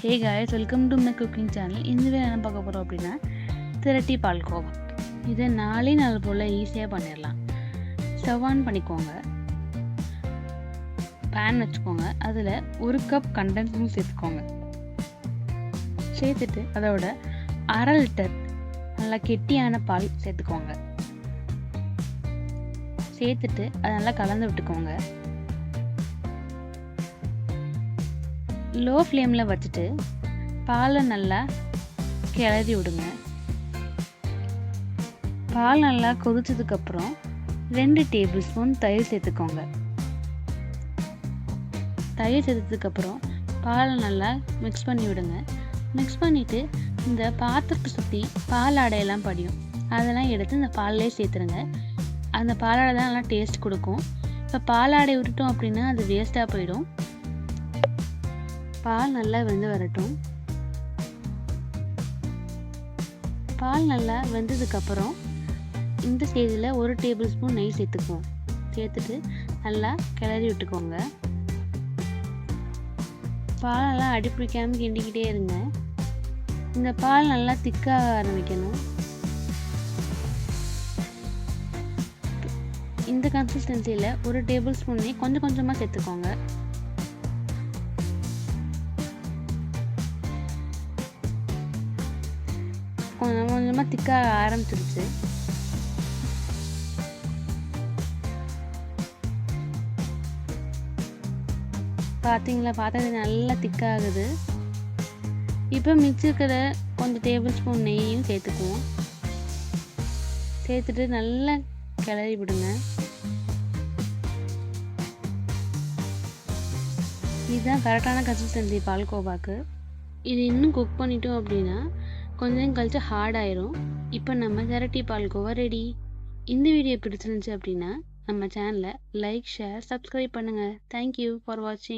Hey guys, welcome to my cooking channel. இந்த video என்ன பார்க்க போகிறோம் அப்படின்னா திரட்டி பால்கோவா. இதை 4 போல் ஈஸியாக பண்ணிடலாம். ஸ்டவ் ஆன் பண்ணிக்கோங்க, பேன் வச்சுக்கோங்க, அதில் 1 கப் கண்டென்ஸ் மில்க் சேர்த்துக்கோங்க. சேர்த்துட்டு அதோட 1/2 லிட்டர் நல்லா கெட்டியான பால் சேர்த்துக்கோங்க. சேர்த்துட்டு அதை நல்லா கலந்து விட்டுக்கோங்க. லோ ஃப்ளேமில் வச்சுட்டு பாலை நல்லா கிளறி விடுங்க. பால் நல்லா கொதிச்சதுக்கப்புறம் 2 டேபிள் ஸ்பூன் தயிர் சேர்த்துக்கோங்க. தயிர் சேர்த்ததுக்கப்புறம் பாலை நல்லா மிக்ஸ் பண்ணி விடுங்க. மிக்ஸ் பண்ணிவிட்டு இந்த பாத்திரத்தை சுற்றி பாலாடையெல்லாம் படியும், அதெல்லாம் எடுத்து இந்த பால்லே சேர்த்துருங்க. அந்த பாலாடை தான் நல்லா டேஸ்ட் கொடுக்கும். இப்போ பாலாடை விட்டுட்டோம் அப்படின்னா அது வேஸ்ட்டாக போயிடும். பால் நல்லா வெந்து வரட்டும். பால் நல்லா வெந்ததுக்கப்புறம் இந்த ஸ்டேஜில் 1 டேபிள் ஸ்பூன் நெய் சேர்த்துக்குவோம். சேர்த்துட்டு நல்லா கிளறி விட்டுக்கோங்க. பால் நல்லா அடிப்பிடிக்காமல் கிண்டிக்கிட்டே இருங்க. இந்த பால் நல்லா திக்காக ஆரம்பிக்கணும். இந்த கன்சிஸ்டன்சியில் 1 டேபிள் ஸ்பூன் நெய் கொஞ்சம் கொஞ்சமாக சேர்த்துக்கோங்க. கொஞ்சம் கொஞ்சமாக திக்காக ஆரம்பிச்சிருச்சு. பார்த்தீங்களா, பார்த்தது நல்லா திக்காகுது. இப்போ மிக்சிக்கிற கொஞ்சம் டேபிள் ஸ்பூன் நெய்யும் சேர்த்துக்குவோம். சேர்த்துட்டு நல்லா கிளறி விடுங்க. இதுதான் கரெக்டான கன்சிஸ்டன்சி பால்கோவாக்கு. இது இன்னும் குக் பண்ணிட்டோம் அப்படின்னா கொஞ்சம் கழிச்சு ஹார்ட் ஆயிரும். இப்போ நம்ம திரட்டி பால்கோவா ரெடி. இந்த வீடியோ பிடிச்சிருந்துச்சு அப்படின்னா நம்ம சேனலை லைக், ஷேர், சப்ஸ்கிரைப் பண்ணுங்கள். தேங்க்யூ ஃபார் வாட்சிங்.